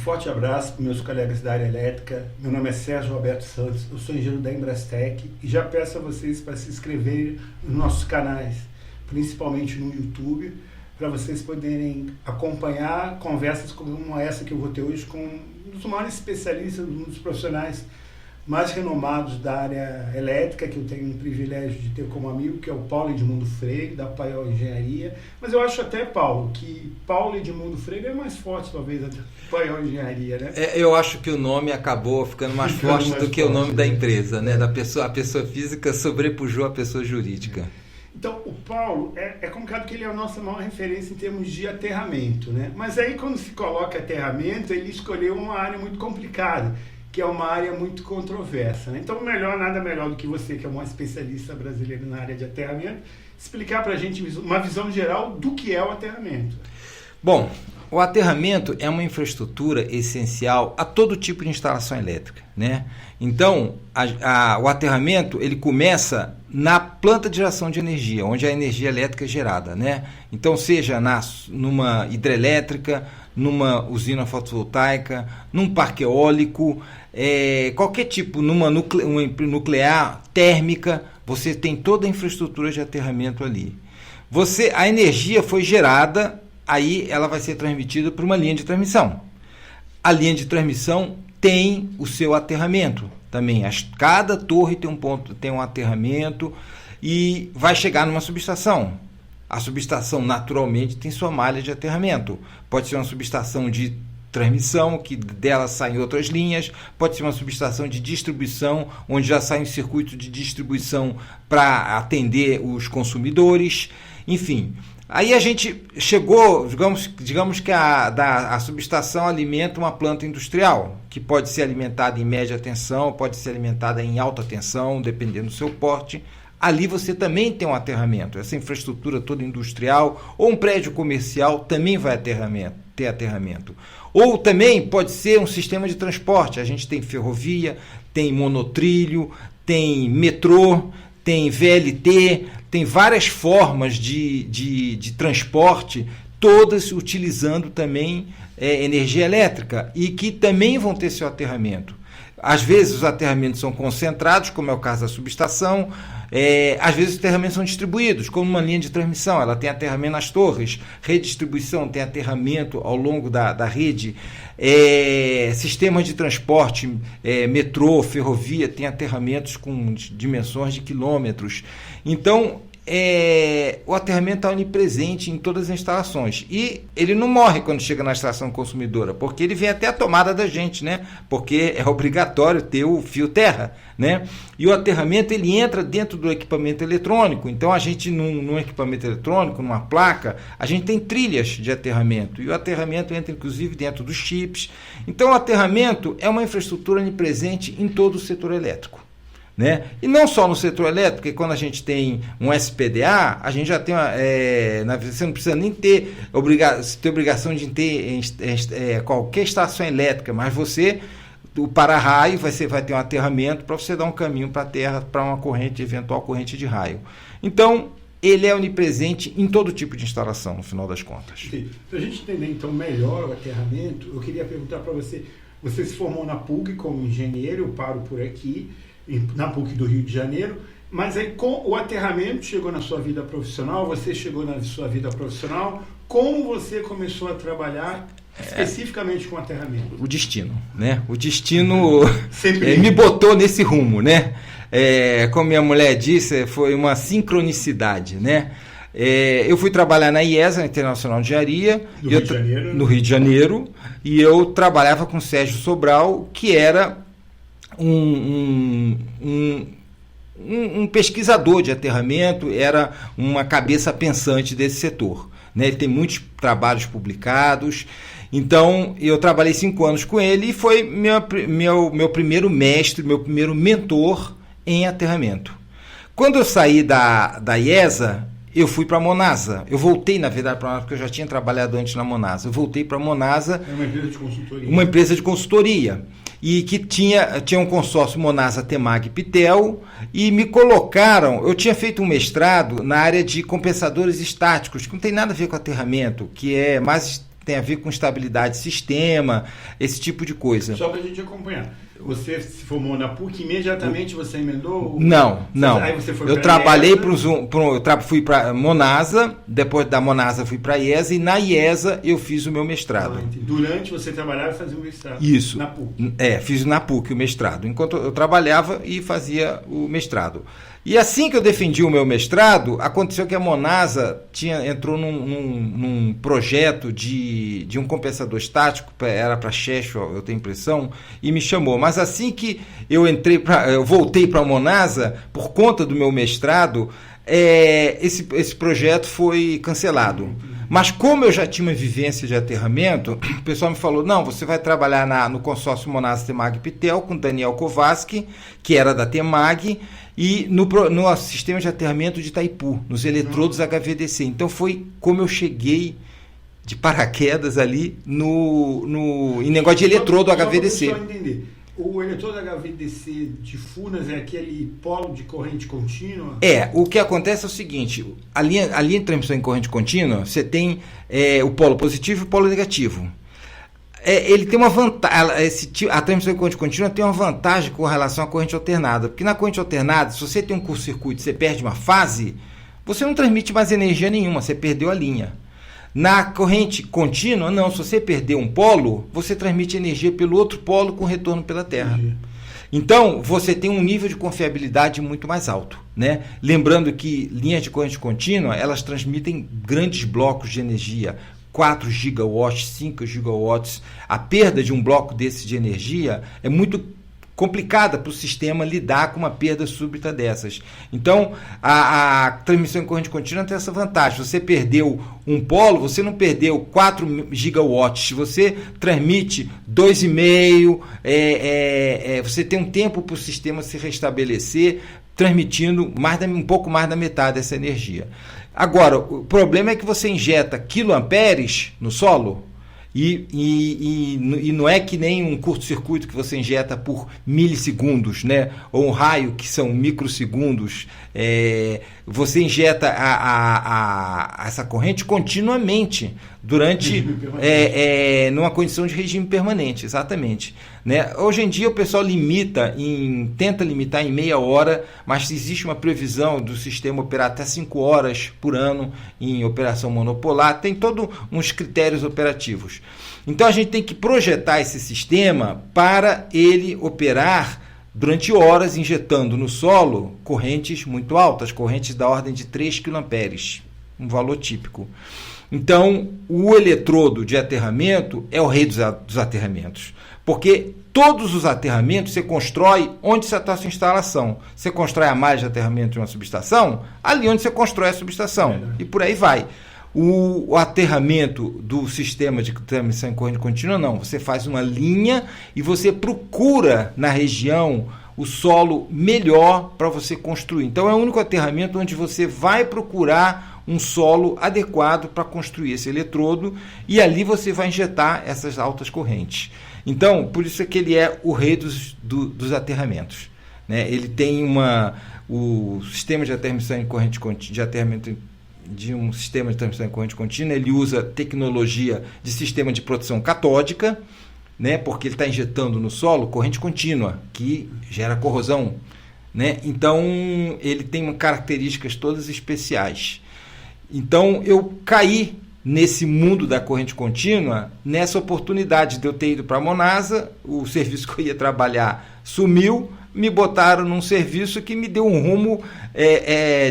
forte abraço para meus colegas da área elétrica. Meu nome é Sérgio Roberto Santos, eu sou engenheiro da Embrastec e já peço a vocês para se inscreverem nos nossos canais, principalmente no YouTube, para vocês poderem acompanhar conversas como essa que eu vou ter hoje com um dos maiores especialistas, um dos profissionais mais renomados da área elétrica, que eu tenho o privilégio de ter como amigo, que é o Paulo Edmundo Freire, da Paiol Engenharia. Mas eu acho até, Paulo, que Paulo Edmundo Freire é mais forte, talvez, da Paiol Engenharia, né? Eu acho que o nome acabou ficando mais forte do que o nome da empresa, né? A pessoa física sobrepujou a pessoa jurídica. Então, o Paulo, é complicado que ele é a nossa maior referência em termos de aterramento, né? Mas aí, quando se coloca aterramento, ele escolheu uma área muito complicada, que é uma área muito controversa, né? Então, nada melhor do que você, que é um especialista brasileiro na área de aterramento, explicar para a gente uma visão geral do que é o aterramento. Bom, o aterramento é uma infraestrutura essencial a todo tipo de instalação elétrica, né? Então, o aterramento, ele começa na planta de geração de energia, onde a energia elétrica é gerada, né? Então, seja numa hidrelétrica, numa usina fotovoltaica, num parque eólico, qualquer tipo, numa nuclear, térmica, você tem toda a infraestrutura de aterramento ali. A energia foi gerada, aí ela vai ser transmitida por uma linha de transmissão. A linha de transmissão tem o seu aterramento também. Cada torre tem um aterramento e vai chegar numa subestação. A subestação, naturalmente, tem sua malha de aterramento. Pode ser uma subestação de transmissão, que dela saem outras linhas. Pode ser uma subestação de distribuição, onde já sai um circuito de distribuição para atender os consumidores. Enfim, aí a gente chegou, digamos que a subestação alimenta uma planta industrial, que pode ser alimentada em média tensão, pode ser alimentada em alta tensão, dependendo do seu porte. Ali você também tem um aterramento. Essa infraestrutura toda industrial ou um prédio comercial também vai ter aterramento. Ou também pode ser um sistema de transporte. A gente tem ferrovia, tem monotrilho, tem metrô, tem VLT, tem várias formas de transporte, todas utilizando também energia elétrica e que também vão ter seu aterramento. Às vezes os aterramentos são concentrados, como é o caso da subestação. Às vezes os aterramentos são distribuídos, como uma linha de transmissão, ela tem aterramento nas torres, redistribuição tem aterramento ao longo da rede, sistemas de transporte, metrô, ferrovia, tem aterramentos com dimensões de quilômetros. Então, o aterramento está onipresente em todas as instalações e ele não morre quando chega na instalação consumidora, porque ele vem até a tomada da gente, né? Porque é obrigatório ter o fio terra, né? E o aterramento ele entra dentro do equipamento eletrônico. Então a gente num equipamento eletrônico, numa placa, a gente tem trilhas de aterramento e o aterramento entra inclusive dentro dos chips. Então o aterramento é uma infraestrutura onipresente em todo o setor elétrico, né? E não só no setor elétrico, porque quando a gente tem um SPDA, a gente já tem você não precisa nem ter obrigação de ter qualquer estação elétrica, mas o para-raio vai ter um aterramento para você dar um caminho para a terra para uma eventual corrente de raio. Então, ele é onipresente em todo tipo de instalação, no final das contas. Para a gente entender então melhor o aterramento, eu queria perguntar para você se formou na PUC como engenheiro, eu paro por aqui, na PUC do Rio de Janeiro, mas aí com o aterramento chegou na sua vida profissional, você chegou na sua vida profissional, como você começou a trabalhar especificamente com aterramento? O destino, né? O destino me botou nesse rumo, né? Como minha mulher disse, foi uma sincronicidade, né? Eu fui trabalhar na IESA, Internacional de Engenharia, no Rio de Janeiro, e eu trabalhava com o Sérgio Sobral, que era um pesquisador de aterramento, era uma cabeça pensante desse setor, né? Ele tem muitos trabalhos publicados. Então eu trabalhei 5 anos com ele e foi meu primeiro mestre, meu primeiro mentor em aterramento. Quando eu saí da IESA, eu fui para a Monasa. Eu voltei, na verdade, para a Monasa, porque eu já tinha trabalhado antes na Monasa. Eu voltei para a Monasa. É uma empresa de consultoria. Uma empresa de consultoria. E que tinha um consórcio Monasa, Temag e Pitel, e me colocaram, eu tinha feito um mestrado na área de compensadores estáticos, que não tem nada a ver com aterramento, que é mais tem a ver com estabilidade de sistema, esse tipo de coisa. Só para a gente acompanhar. Você se formou na PUC, imediatamente você emendou? Não. Aí você foi eu trabalhei fui para Monasa, depois da Monasa fui para a IESA, e na IESA eu fiz o meu mestrado. Durante você trabalhava e fazia o mestrado? Isso. Na PUC? Fiz na PUC o mestrado, enquanto eu trabalhava e fazia o mestrado. E assim que eu defendi o meu mestrado, aconteceu que a Monasa entrou num projeto de um compensador estático, era para Sheffield, eu tenho impressão, e me chamou. Mas assim que eu voltei para a Monasa, por conta do meu mestrado, esse projeto foi cancelado. Mas como eu já tinha uma vivência de aterramento, o pessoal me falou, não, você vai trabalhar no consórcio Monasa Temag Pitel com Daniel Kovaski, que era da Temag, e no sistema de aterramento de Itaipu, nos eletrodos HVDC. Então foi como eu cheguei de paraquedas ali em negócio de eletrodo HVDC. Só para entender, o eletrodo HVDC de Furnas é aquele polo de corrente contínua? O que acontece é o seguinte, a linha de transmissão em corrente contínua, você tem o polo positivo e o polo negativo. Ele tem uma vantagem, a transmissão em corrente contínua tem uma vantagem com relação à corrente alternada, porque na corrente alternada, se você tem um curto-circuito e você perde uma fase, você não transmite mais energia nenhuma, você perdeu a linha. Na corrente contínua, não, se você perder um polo, você transmite energia pelo outro polo com retorno pela Terra. Então, você tem um nível de confiabilidade muito mais alto, né? Lembrando que linhas de corrente contínua, elas transmitem grandes blocos de energia, 4 gigawatts, 5 gigawatts. A perda de um bloco desse de energia é muito complicada para o sistema lidar com uma perda súbita dessas. Então, a transmissão em corrente contínua tem essa vantagem. Você perdeu um polo, você não perdeu 4 gigawatts, você transmite 2,5, você tem um tempo para o sistema se restabelecer, transmitindo um pouco mais da metade dessa energia. Agora, o problema é que você injeta quiloamperes no solo e não é que nem um curto-circuito que você injeta por milissegundos, né? Ou um raio que são microsegundos. Você injeta essa corrente continuamente durante numa condição de regime permanente, exatamente. Né? Hoje em dia o pessoal tenta limitar em meia hora, mas existe uma previsão do sistema operar até 5 horas por ano em operação monopolar, tem todos uns critérios operativos. Então a gente tem que projetar esse sistema para ele operar durante horas, injetando no solo correntes muito altas, correntes da ordem de 3 kA, um valor típico. Então, o eletrodo de aterramento é o rei dos aterramentos, porque todos os aterramentos você constrói onde você está a sua instalação. Você constrói a malha de aterramento de uma subestação, ali onde você constrói a subestação, e por aí vai. O aterramento do sistema de transmissão em corrente contínua, não. Você faz uma linha e você procura na região o solo melhor para você construir. Então, é o único aterramento onde você vai procurar um solo adequado para construir esse eletrodo e ali você vai injetar essas altas correntes. Então, por isso é que ele é o rei dos aterramentos. Né? Ele tem o sistema de transmissão em corrente de um sistema de transmissão em corrente contínua, ele usa tecnologia de sistema de proteção catódica, né? Porque ele está injetando no solo corrente contínua, que gera corrosão. Né? Então, ele tem características todas especiais. Então, eu caí nesse mundo da corrente contínua, nessa oportunidade de eu ter ido para a Monasa, o serviço que eu ia trabalhar sumiu, me botaram num serviço que me deu um rumo,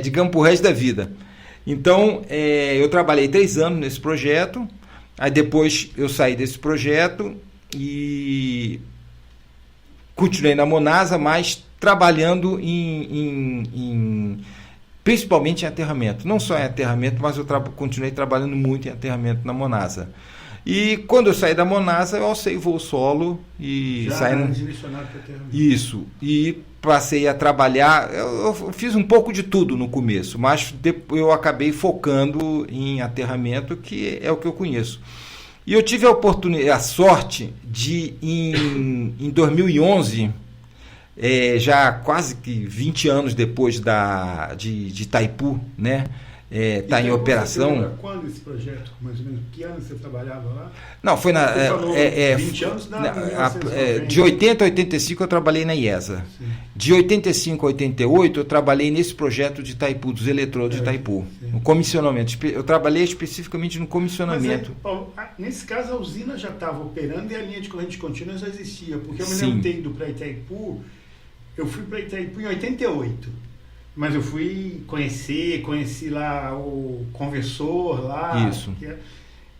digamos, para o resto da vida. Então, eu trabalhei 3 anos nesse projeto, aí depois eu saí desse projeto e continuei na Monasa, mas trabalhando principalmente em aterramento. Não só em aterramento, mas eu continuei trabalhando muito em aterramento na Monasa. E quando eu saí da Monasa, eu alcei voo solo e saí direcionado para aterramento. Isso. E passei a trabalhar. Eu fiz um pouco de tudo no começo, mas eu acabei focando em aterramento, que é o que eu conheço. E eu tive a sorte de, em 2011, já quase que 20 anos depois de Itaipu, né? está em operação. Quando esse projeto, mais ou menos, que ano você trabalhava lá? Não, foi na... 20 anos de 80 a 85 eu trabalhei na IESA. Sim. De 85 a 88 eu trabalhei nesse projeto de Itaipu, dos eletrodos de Itaipu. Sim. No comissionamento. Eu trabalhei especificamente no comissionamento. Mas aí, Paulo, nesse caso a usina já estava operando e a linha de corrente contínua já existia. Porque eu me lembro de ter ido para Itaipu, eu fui para Itaipu em 88. Mas eu fui conheci lá o conversor lá. Isso.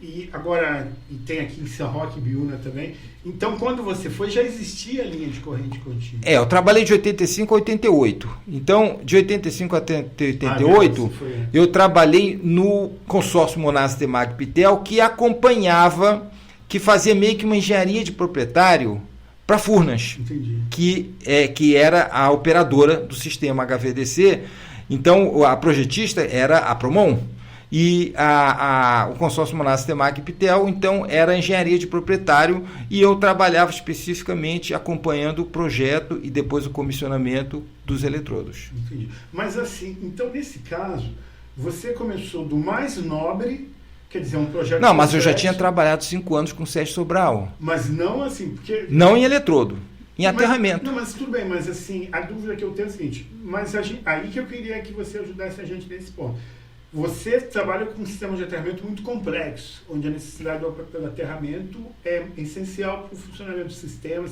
E agora, tem aqui em São Roque, Biúna também. Então, quando você foi, já existia a linha de corrente contínua. Eu trabalhei de 85 a 88. Então, de 85 a 88, eu trabalhei no consórcio Monasa Temag Pitel, que acompanhava, que fazia meio que uma engenharia de proprietário para Furnas, que era a operadora do sistema HVDC. Então, a projetista era a Promon. E o consórcio Monasa Temag Pitel, então, era a engenharia de proprietário, e eu trabalhava especificamente acompanhando o projeto e depois o comissionamento dos eletrodos. Entendi. Mas assim, então nesse caso, você começou do mais nobre, quer dizer, um projeto... Não, mas eu já tinha trabalhado 5 anos com o Sérgio Sobral. Mas não assim, porque... Não em eletrodo, em aterramento. Não, mas tudo bem, mas assim, a dúvida que eu tenho é a seguinte, mas aí que eu queria que você ajudasse a gente nesse ponto. Você trabalha com um sistema de aterramento muito complexo, onde a necessidade pelo aterramento é essencial para o funcionamento do sistema.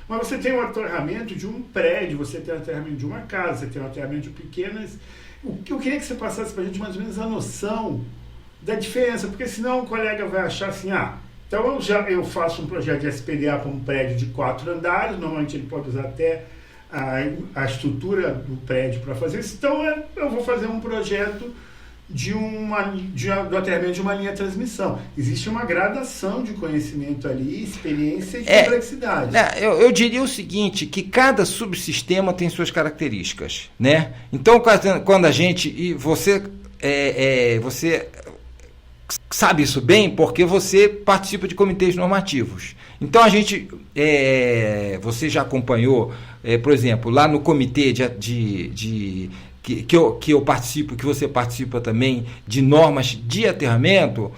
Mas você tem um aterramento de um prédio, você tem um aterramento de uma casa, você tem um aterramento de pequenas... O que eu queria que você passasse para a gente mais ou menos a noção da diferença, porque senão o colega vai achar assim, então eu faço um projeto de SPDA para um prédio de 4 andares, normalmente ele pode usar até a estrutura do prédio para fazer isso, então eu vou fazer um projeto do aterramento de uma linha de transmissão. Existe uma gradação de conhecimento ali, experiência e complexidade. Eu diria o seguinte, que cada subsistema tem suas características, né? Então, quando a gente... E você sabe isso bem porque você participa de comitês normativos. Então, você já acompanhou, por exemplo, lá no comitê que eu participo, que você participa também, de normas de aterramento.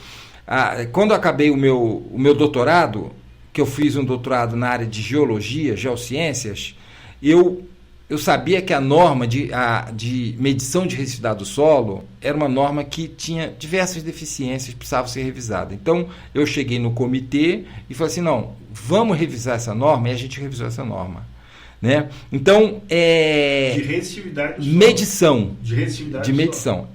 Quando eu acabei o meu doutorado, que eu fiz um doutorado na área de geologia, geociências, eu sabia que a norma de medição de residuidade do solo era uma norma que tinha diversas deficiências, precisava ser revisada. Então, eu cheguei no comitê e falei assim, não, vamos revisar essa norma, e a gente revisou essa norma. Né? Então, de resistividade do solo. Medição. De resistividade de medição,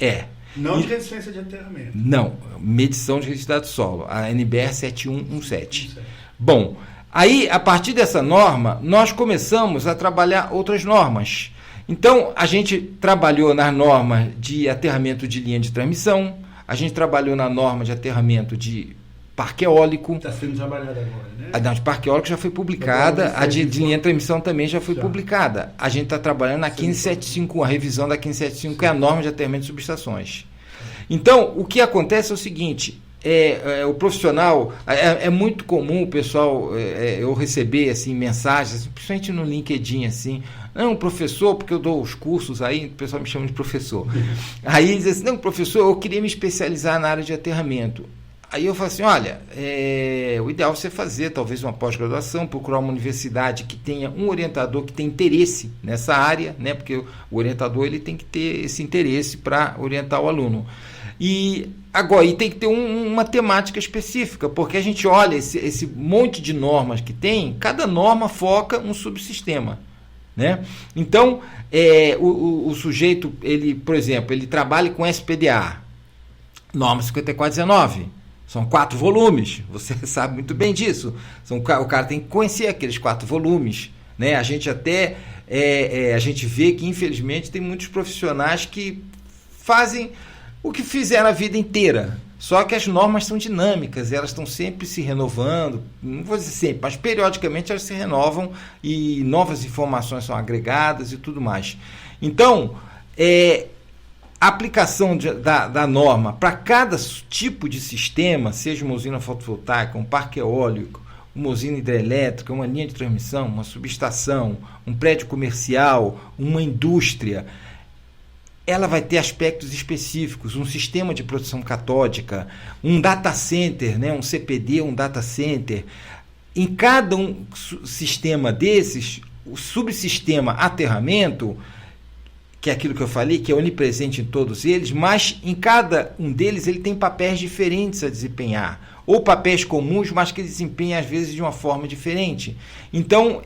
Não de resistência de aterramento. Não, medição de resistividade do solo, a NBR 7117. Bom, aí, a partir dessa norma, nós começamos a trabalhar outras normas. Então, a gente trabalhou nas normas de aterramento de linha de transmissão, a gente trabalhou na norma de aterramento de parque eólico. Está sendo trabalhada agora, né? A de parque eólico já foi publicada, a de linha de transmissão também já foi publicada. A gente está trabalhando na 1575, a revisão da 1575, que é a norma de aterramento de subestações. Então, o que acontece é o seguinte, o profissional, é muito comum o pessoal, eu receber assim, mensagens, principalmente no LinkedIn, assim, não, professor, porque eu dou os cursos aí, o pessoal me chama de professor. Aí diz assim, não, professor, eu queria me especializar na área de aterramento. Aí eu falo assim, olha, o ideal é você fazer talvez uma pós-graduação, procurar uma universidade que tenha um orientador que tenha interesse nessa área, né? Porque o orientador ele tem que ter esse interesse para orientar o aluno. E agora, tem que ter uma temática específica, porque a gente olha esse monte de normas que tem, cada norma foca um subsistema. Né? Então, o sujeito, ele, por exemplo, ele trabalha com SPDA, norma 5419. São 4 volumes, você sabe muito bem disso. O cara tem que conhecer aqueles 4 volumes. Né? A gente até a gente vê que, infelizmente, tem muitos profissionais que fazem o que fizeram a vida inteira. Só que as normas são dinâmicas, elas estão sempre se renovando, não vou dizer sempre, mas periodicamente elas se renovam e novas informações são agregadas e tudo mais. Então, a aplicação da norma para cada tipo de sistema, seja uma usina fotovoltaica, um parque eólico, uma usina hidrelétrica, uma linha de transmissão, uma subestação, um prédio comercial, uma indústria, ela vai ter aspectos específicos, um sistema de proteção catódica, um data center, né, um CPD, um data center. Em cada sistema desses, o subsistema aterramento, que é aquilo que eu falei, que é onipresente em todos eles, mas em cada um deles ele tem papéis diferentes a desempenhar, ou papéis comuns, mas que ele desempenha às vezes de uma forma diferente. Então,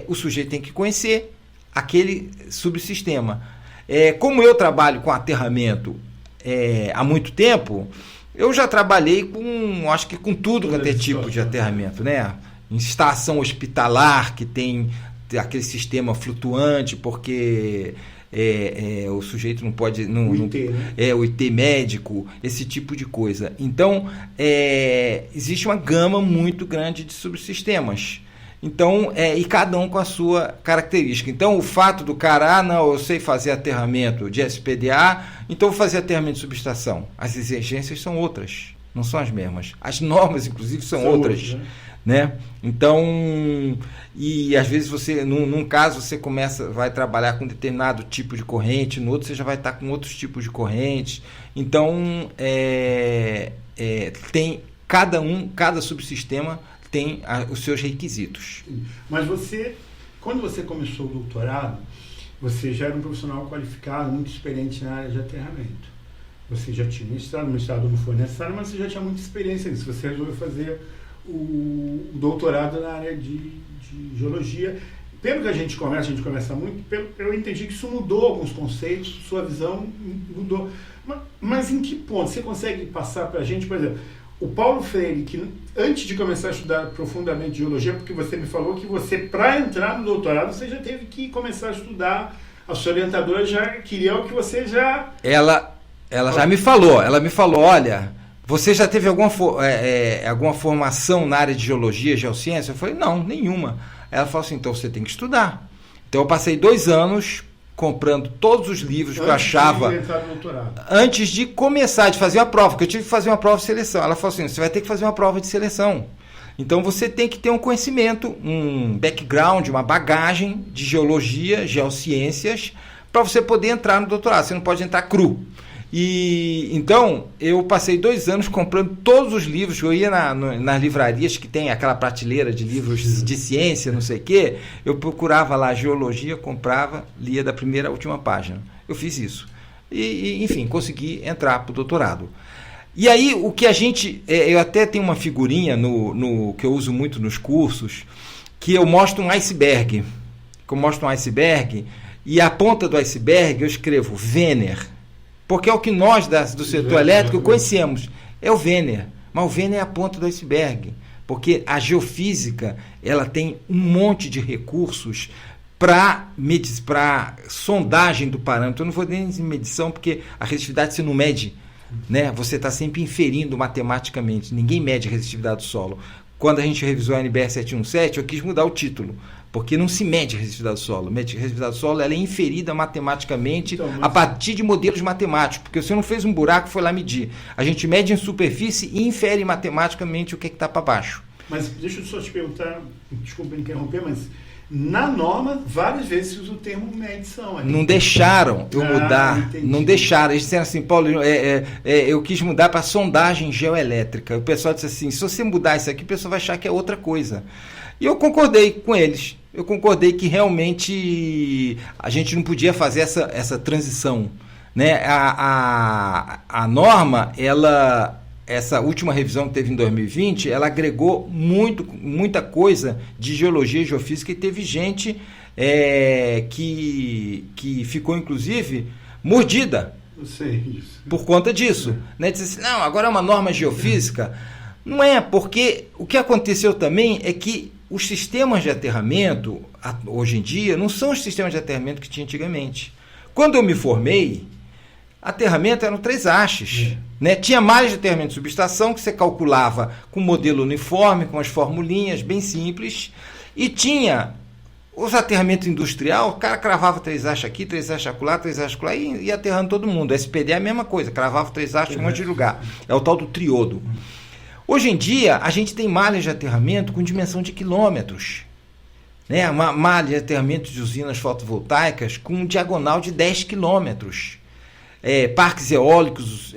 o sujeito tem que conhecer aquele subsistema. Como eu trabalho com aterramento há muito tempo, eu já trabalhei acho que com tudo quanto é tipo de aterramento, né? Em estação hospitalar, que tem aquele sistema flutuante, porque o sujeito não pode... O IT, né? O IT médico, esse tipo de coisa. Então, existe uma gama muito grande de subsistemas. Então, e cada um com a sua característica. Então, o fato do cara, não, eu sei fazer aterramento de SPDA, então vou fazer aterramento de subestação. As exigências são outras, não são as mesmas. As normas, inclusive, são outras. Né? Então, e às vezes você, num caso, você vai trabalhar com determinado tipo de corrente, no outro você já vai estar com outros tipos de correntes. Então, tem cada subsistema tem os seus requisitos. Mas quando você começou o doutorado, você já era um profissional qualificado, muito experiente na área de aterramento. Você já tinha mestrado, o mestrado não foi necessário, mas você já tinha muita experiência nisso. Você resolveu fazer o doutorado na área de geologia. Pelo que a gente conversa muito, eu entendi que isso mudou alguns conceitos, sua visão mudou. Mas em que ponto? Você consegue passar para a gente, por exemplo, o Paulo Freire, que antes de começar a estudar profundamente geologia, porque você me falou que você, para entrar no doutorado, você já teve que começar a estudar, a sua orientadora já queria o que você já... Ela já me falou, olha, você já teve alguma formação na área de geologia, geociência? Eu falei, não, nenhuma. Ela falou assim, então você tem que estudar. Então eu passei 2 anos comprando todos os livros que eu achava antes de começar, de fazer a prova, porque eu tive que fazer uma prova de seleção. Ela falou assim, você vai ter que fazer uma prova de seleção. Então você tem que ter um conhecimento, um background, uma bagagem de geologia, geociências, para você poder entrar no doutorado. Você não pode entrar cru. E então eu passei 2 anos comprando todos os livros. Eu ia nas livrarias que tem aquela prateleira de livros de ciência, não sei o quê. Eu procurava lá geologia, comprava, lia da primeira à última página. Eu fiz isso. E enfim, consegui entrar para o doutorado. E aí o que a gente... eu até tenho uma figurinha que eu uso muito nos cursos, que eu mostro um iceberg. E a ponta do iceberg eu escrevo Wener. Porque é o que nós do setor elétrico conhecemos, é o Wener. Mas o Wener é a ponta do iceberg, porque a geofísica ela tem um monte de recursos para sondagem do parâmetro. Eu não vou nem dizer medição, porque a resistividade você não mede, né? Você está sempre inferindo matematicamente. Ninguém mede a resistividade do solo. Quando a gente revisou a NBR 717, eu quis mudar o título, porque não se mede a resistividade do solo. A resistividade do solo ela é inferida matematicamente a partir de modelos matemáticos, porque você não fez um buraco e foi lá medir. A gente mede em superfície e infere matematicamente o que está para baixo. Mas deixa eu só te perguntar, desculpa interromper, mas na norma, várias vezes se usa o termo medição. Ali. Não deixaram eu mudar. Entendi. Não deixaram. Eles disseram assim, Paulo, eu quis mudar para sondagem geoelétrica. O pessoal disse assim, se você mudar isso aqui, o pessoal vai achar que é outra coisa. E eu concordei com eles. Eu concordei que realmente a gente não podia fazer essa transição. Né? A norma, essa última revisão que teve em 2020, ela agregou muita coisa de geologia e geofísica, e teve gente que ficou, inclusive, mordida por conta disso. Né? Disse assim, não, agora é uma norma geofísica. Não é, porque o que aconteceu também é que os sistemas de aterramento, hoje em dia, não são os sistemas de aterramento que tinha antigamente. Quando eu me formei, aterramento eram 3 hastes. Né? Tinha malhas de aterramento de subestação que você calculava com modelo uniforme, com as formulinhas bem simples, e tinha os aterramentos industrial, o cara cravava 3 hastes aqui, 3 hastes acolá, 3 hastes acolá, e ia aterrando todo mundo. A SPD é a mesma coisa, cravava 3 hastes em um monte de lugar. É o tal do triodo. Hoje em dia, a gente tem malhas de aterramento com dimensão de quilômetros. né? Uma malha de aterramento de usinas fotovoltaicas com um diagonal de 10 quilômetros. Parques eólicos,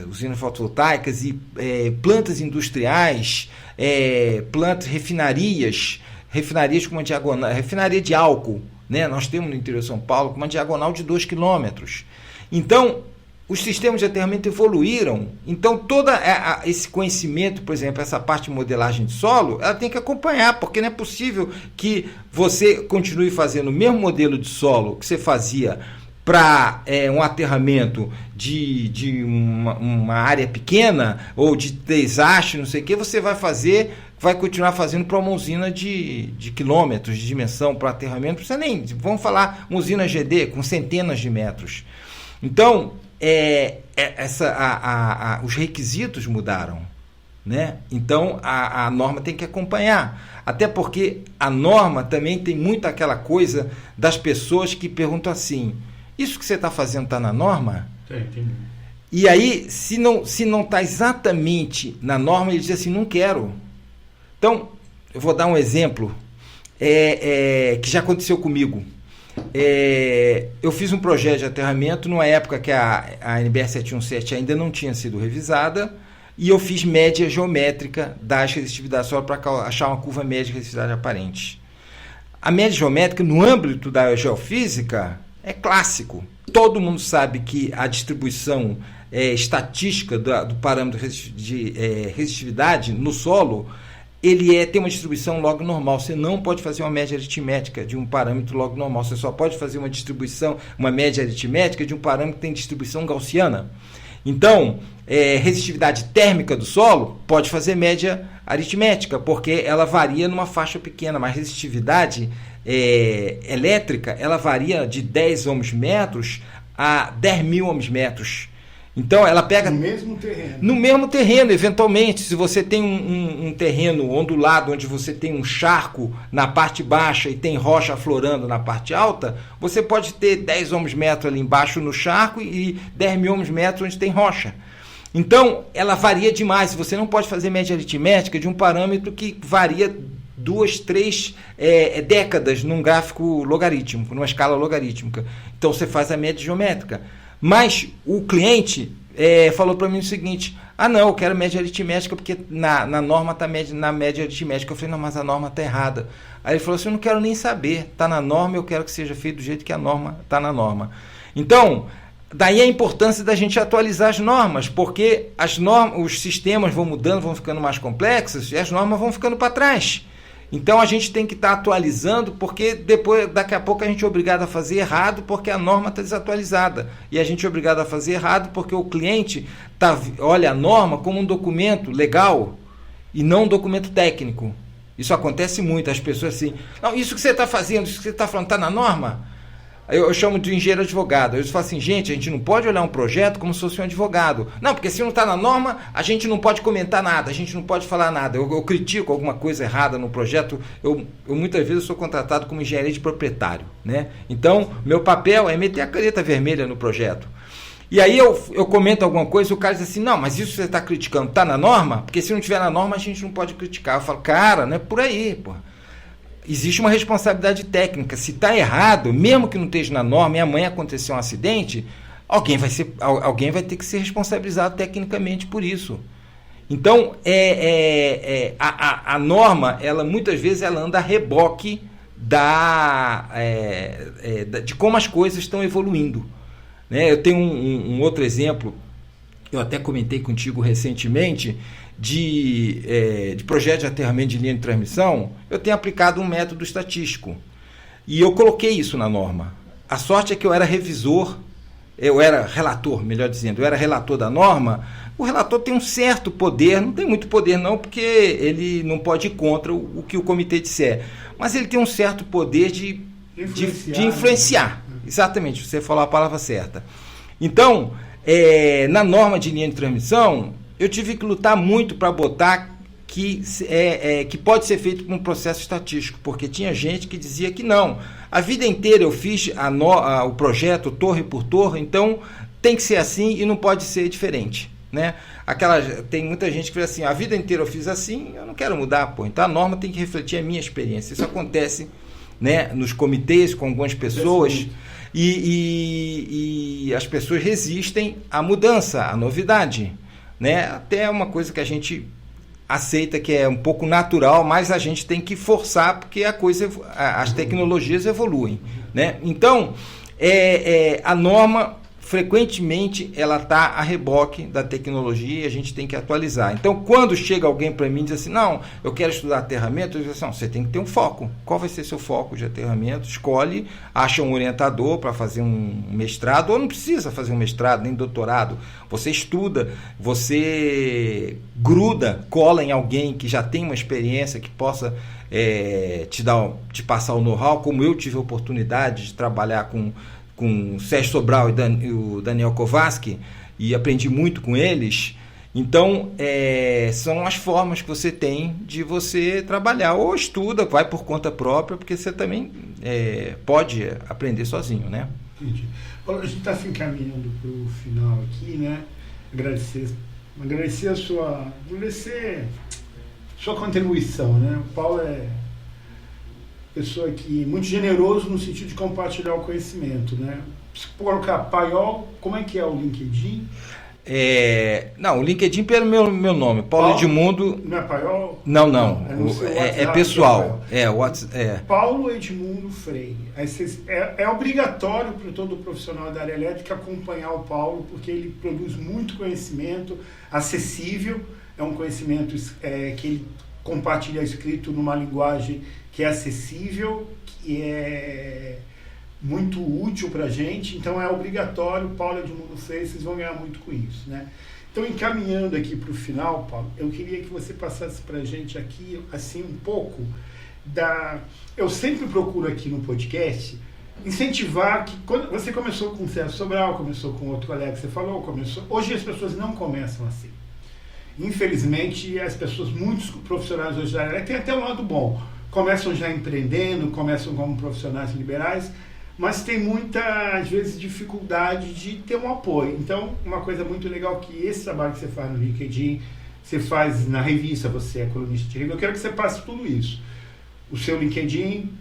usinas fotovoltaicas e plantas industriais, refinarias com uma diagonal, refinaria de álcool, né? Nós temos no interior de São Paulo com uma diagonal de 2 quilômetros. Então, os sistemas de aterramento evoluíram. Então, todo esse conhecimento, por exemplo, essa parte de modelagem de solo, ela tem que acompanhar, porque não é possível que você continue fazendo o mesmo modelo de solo que você fazia para um aterramento de uma área pequena ou de desastre, não sei o que, você vai continuar fazendo para uma usina de quilômetros de dimensão para aterramento. Não precisa nem, vamos falar uma usina GD com centenas de metros. Então, os requisitos mudaram, né? Então, a norma tem que acompanhar. Até porque a norma também tem muito aquela coisa das pessoas que perguntam assim: isso que você está fazendo está na norma? Tem. E aí, se não está exatamente na norma, ele diz assim: não quero. Então, eu vou dar um exemplo que já aconteceu comigo. Eu fiz um projeto de aterramento numa época que a NBR 717 ainda não tinha sido revisada, e eu fiz média geométrica das resistividades solo para achar uma curva média de resistividade aparente. A média geométrica, no âmbito da geofísica, é clássico. Todo mundo sabe que a distribuição estatística do parâmetro de resistividade no solo, ele tem uma distribuição log normal. Você não pode fazer uma média aritmética de um parâmetro log normal. Você só pode fazer uma média aritmética de um parâmetro que tem distribuição gaussiana. Então, resistividade térmica do solo pode fazer média aritmética, porque ela varia numa faixa pequena, mas resistividade elétrica, ela varia de 10 ohms-metros a 10.000 ohms-metros. Então, ela pega... No mesmo terreno. No mesmo terreno, eventualmente. Se você tem um terreno ondulado, onde você tem um charco na parte baixa e tem rocha aflorando na parte alta, você pode ter 10 ohms-metros ali embaixo no charco e 10.000 ohms-metros onde tem rocha. Então, ela varia demais. Você não pode fazer média aritmética de um parâmetro que varia 2, 3 décadas num gráfico logarítmico, numa escala logarítmica. Então, você faz a média geométrica. Mas o cliente falou para mim o seguinte: não, eu quero média aritmética porque na norma está na média aritmética. Eu falei: não, mas a norma está errada. Aí ele falou assim: eu não quero nem saber, está na norma, eu quero que seja feito do jeito que a norma está na norma. Então, daí a importância da gente atualizar as normas, porque os sistemas vão mudando, vão ficando mais complexos e as normas vão ficando para trás. Então a gente tem que estar atualizando, porque daqui a pouco a gente é obrigado a fazer errado porque a norma está desatualizada. E a gente é obrigado a fazer errado porque o cliente olha a norma como um documento legal e não um documento técnico. Isso acontece muito, as pessoas assim: não, isso que você está fazendo, isso que você está falando está na norma? Eu chamo de engenheiro advogado. Eu falo assim: gente, a gente não pode olhar um projeto como se fosse um advogado. Não, porque se não está na norma, a gente não pode comentar nada, a gente não pode falar nada. Eu critico alguma coisa errada no projeto. Eu muitas vezes sou contratado como engenharia de proprietário, né? Então, meu papel é meter a caneta vermelha no projeto. E aí eu comento alguma coisa e o cara diz assim: não, mas isso que você está criticando está na norma? Porque se não estiver na norma, a gente não pode criticar. Eu falo: cara, não é por aí, pô. Existe uma responsabilidade técnica. Se está errado, mesmo que não esteja na norma e amanhã acontecer um acidente, alguém vai ter que ser responsabilizado tecnicamente por isso. Então, a norma, muitas vezes, ela anda a reboque de como as coisas estão evoluindo, né? Eu tenho um outro exemplo, eu até comentei contigo recentemente, de projeto de aterramento de linha de transmissão. Eu tenho aplicado um método estatístico e eu coloquei isso na norma. A sorte é que eu era relator, melhor dizendo, eu era relator da norma. O relator tem um certo poder, não tem muito poder não, porque ele não pode ir contra o que o comitê disser, mas ele tem um certo poder de influenciar. Exatamente, você falou a palavra certa. Então, na norma de linha de transmissão, eu tive que lutar muito para botar que pode ser feito por um processo estatístico, porque tinha gente que dizia que não. A vida inteira eu fiz o projeto torre por torre, então tem que ser assim e não pode ser diferente. né? Tem muita gente que fala assim, a vida inteira eu fiz assim, eu não quero mudar, pô. Então a norma tem que refletir a minha experiência. Isso acontece, né, nos comitês com algumas pessoas e as pessoas resistem à mudança, à novidade, né? Até é uma coisa que a gente aceita que é um pouco natural, mas a gente tem que forçar porque as tecnologias evoluem, né? Então, a norma frequentemente ela está a reboque da tecnologia e a gente tem que atualizar. Então, quando chega alguém para mim e diz assim, não, eu quero estudar aterramento, eu digo assim, não, você tem que ter um foco. Qual vai ser seu foco de aterramento? Escolhe, acha um orientador para fazer um mestrado, ou não precisa fazer um mestrado, nem doutorado. Você estuda, você gruda, cola em alguém que já tem uma experiência, que possa te passar o know-how, como eu tive a oportunidade de trabalhar com o Sérgio Sobral e o Daniel Kovaski, e aprendi muito com eles. Então, são as formas que você tem de você trabalhar. Ou estuda, vai por conta própria, porque você também pode aprender sozinho, né? Entendi. A gente está se encaminhando para o final aqui, né? Agradecer a sua contribuição, né? O Paulo é pessoa que muito generoso no sentido de compartilhar o conhecimento, né? Se colocar Paiol, como é que é o LinkedIn? Não, o LinkedIn pelo meu nome, Paulo Edmundo. Não é Paiol? Não. É pessoal. Paulo Edmundo Freire. É obrigatório para todo profissional da área elétrica acompanhar o Paulo, porque ele produz muito conhecimento acessível, é um conhecimento que ele compartilha escrito numa linguagem que é acessível, que é muito útil para a gente, então é obrigatório. Paulo Edmundo Freire, vocês vão ganhar muito com isso, né? Então, encaminhando aqui para o final, Paulo, eu queria que você passasse para a gente aqui, assim, um pouco eu sempre procuro aqui no podcast incentivar que, quando você começou com o Sérgio Sobral, começou com outro colega que você falou, hoje as pessoas não começam assim. Infelizmente, as pessoas, muitos profissionais hoje da área, tem até um lado bom, começam já empreendendo, começam como profissionais liberais, mas tem muita, às vezes, dificuldade de ter um apoio. Então, uma coisa muito legal que esse trabalho que você faz no LinkedIn, você faz na revista, você é colunista de revista, eu quero que você passe tudo isso. O seu LinkedIn,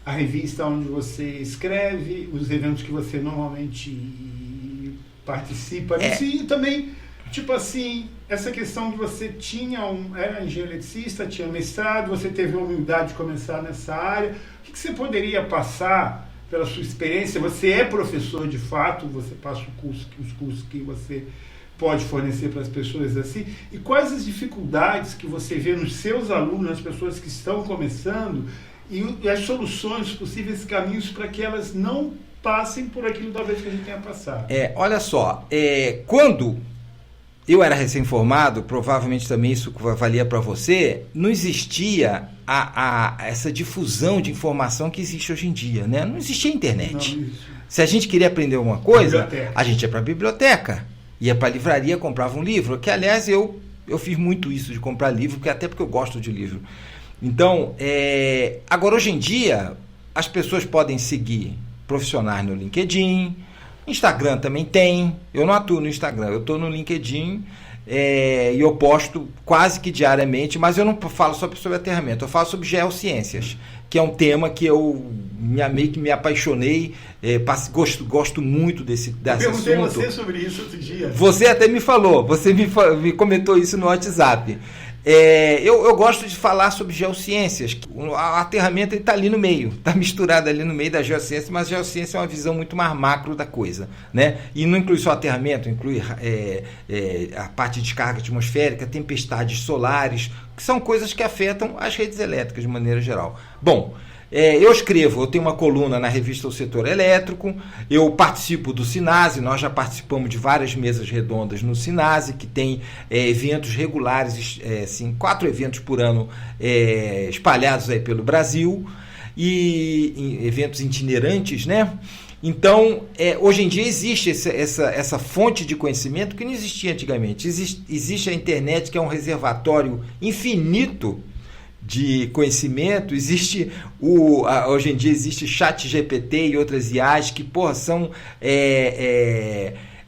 a revista onde você escreve, os eventos que você normalmente participa, e também, tipo assim, essa questão de você era engenheiro eletricista, tinha mestrado, você teve a humildade de começar nessa área. O que você poderia passar pela sua experiência? Você é professor de fato, você passa os cursos que você pode fornecer para as pessoas assim. E quais as dificuldades que você vê nos seus alunos, nas pessoas que estão começando, e as soluções, possíveis caminhos para que elas não passem por aquilo talvez que a gente tenha passado? Olha só, quando eu era recém-formado, provavelmente também isso valia para você, não existia essa difusão de informação que existe hoje em dia, né? Não existia internet. Se a gente queria aprender alguma coisa, a gente ia para a biblioteca, ia para a livraria, comprava um livro, que aliás eu fiz muito isso de comprar livro, até porque eu gosto de livro. Então, agora hoje em dia, as pessoas podem seguir profissionais no LinkedIn, Instagram também tem. Eu não atuo no Instagram, eu estou no LinkedIn e eu posto quase que diariamente, mas eu não falo só sobre aterramento, eu falo sobre geociências, que é um tema que eu meio que me apaixonei, gosto muito desse assunto. Eu perguntei você sobre isso outro dia. Você até me falou, você me comentou isso no WhatsApp. Eu gosto de falar sobre geociências. O aterramento está ali no meio, está misturado ali no meio da geociência, mas a geociência é uma visão muito mais macro da coisa, né? E não inclui só aterramento, inclui a parte de descarga atmosférica, tempestades solares, que são coisas que afetam as redes elétricas de maneira geral. Bom, eu tenho uma coluna na revista O Setor Elétrico, eu participo do Sinase, nós já participamos de várias mesas redondas no Sinase, que tem eventos regulares, 4 eventos por ano espalhados aí pelo Brasil, e eventos itinerantes, né? Então, hoje em dia existe essa fonte de conhecimento que não existia antigamente. Existe a internet, que é um reservatório infinito de conhecimento. Hoje em dia existe ChatGPT e outras IAs que são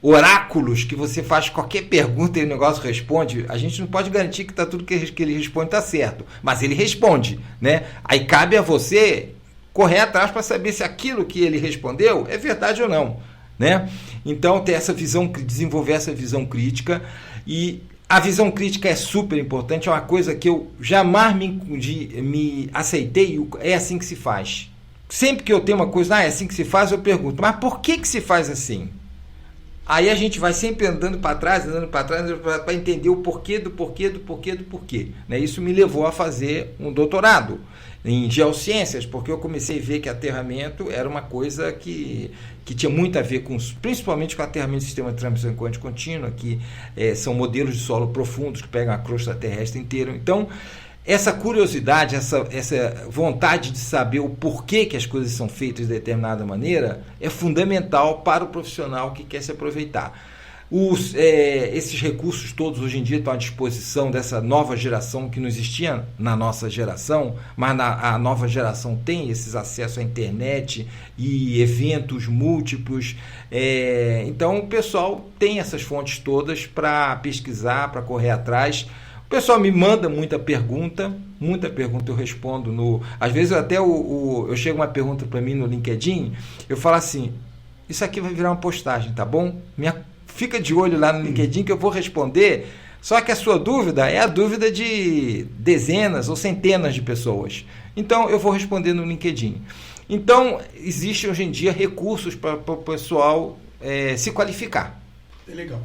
oráculos que você faz qualquer pergunta e o negócio responde. A gente não pode garantir que tudo que ele responde está certo, mas ele responde, né? Aí cabe a você correr atrás para saber se aquilo que ele respondeu é verdade ou não, né? Então, ter essa visão, desenvolver essa visão crítica. E a visão crítica é super importante, é uma coisa que eu jamais me aceitei, é assim que se faz. Sempre que eu tenho uma coisa, é assim que se faz, eu pergunto, mas por que se faz assim? Aí a gente vai sempre andando para trás, para entender o porquê do porquê. Né? Isso me levou a fazer um doutorado em geociências, porque eu comecei a ver que aterramento era uma coisa que tinha muito a ver principalmente com aterramento do sistema de transmissão quântica contínua, que são modelos de solo profundos que pegam a crosta terrestre inteira. Então, essa curiosidade, essa vontade de saber o porquê que as coisas são feitas de determinada maneira é fundamental para o profissional que quer se aproveitar. Esses recursos todos hoje em dia estão à disposição dessa nova geração que não existia na nossa geração, mas a nova geração tem esses acessos à internet e eventos múltiplos. Então o pessoal tem essas fontes todas para pesquisar, para correr atrás. O pessoal me manda muita pergunta eu respondo. Às vezes eu chego uma pergunta para mim no LinkedIn, eu falo assim, isso aqui vai virar uma postagem, tá bom? Fica de olho lá no LinkedIn que eu vou responder, só que a sua dúvida é a dúvida de dezenas ou centenas de pessoas. Então eu vou responder no LinkedIn. Então existem hoje em dia recursos para o pessoal se qualificar. É legal.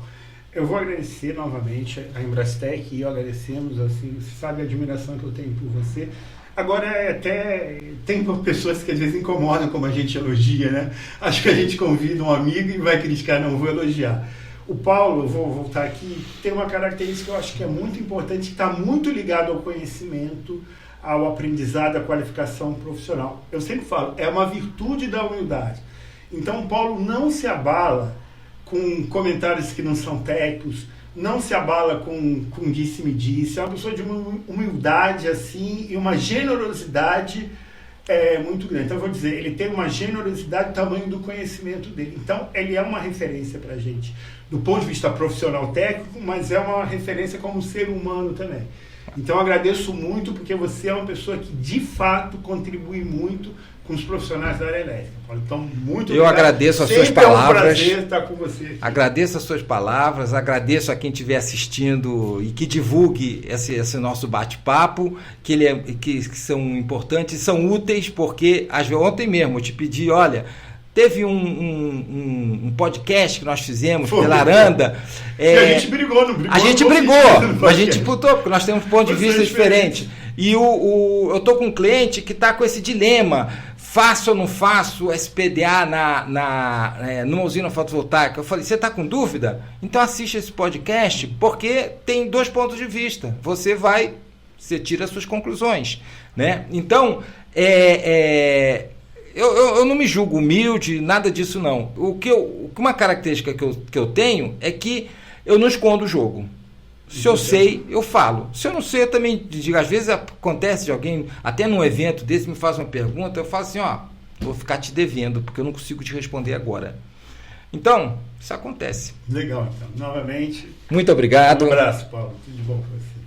Eu vou agradecer novamente a Embrastec e eu agradecemos, assim, você sabe a admiração que eu tenho por você. Agora, até tem pessoas que às vezes incomodam como a gente elogia, né? Acho que a gente convida um amigo e vai criticar, não vou elogiar. O Paulo, eu vou voltar aqui, tem uma característica que eu acho que é muito importante, que está muito ligado ao conhecimento, ao aprendizado, à qualificação profissional. Eu sempre falo, é uma virtude da humildade. Então, o Paulo não se abala com comentários que não são técnicos, não se abala com disse-me-disse, é uma pessoa de uma humildade assim e uma generosidade muito grande. Então eu vou dizer, ele tem uma generosidade do tamanho do conhecimento dele. Então ele é uma referência para a gente, do ponto de vista profissional técnico, mas é uma referência como ser humano também. Então eu agradeço muito, porque você é uma pessoa que de fato contribui muito com os profissionais da área elétrica. Então, muito obrigado. Eu agradeço as suas palavras. É um prazer estar com você aqui. Agradeço as suas palavras, agradeço a quem estiver assistindo e que divulgue esse nosso bate-papo, que são importantes, são úteis, porque ontem mesmo eu te pedi, olha, teve um podcast que nós fizemos pela Aranda. E a gente brigou, não brigou? A gente brigou, a gente disputou, porque nós temos um ponto de vista diferente. E eu estou com um cliente que está com esse dilema, faço ou não faço SPDA numa usina fotovoltaica? Eu falei, você está com dúvida? Então assiste esse podcast, porque tem 2 pontos de vista. Você tira as suas conclusões, né? Então, eu não me julgo humilde, nada disso não. Uma característica que eu tenho é que eu não escondo o jogo. Se eu sei, eu falo. Se eu não sei, eu também digo. Às vezes acontece de alguém, até num evento desse, me faz uma pergunta, eu falo assim, vou ficar te devendo, porque eu não consigo te responder agora. Então, isso acontece. Legal, então. Novamente. Muito obrigado. Um abraço, Paulo. Tudo de bom para você.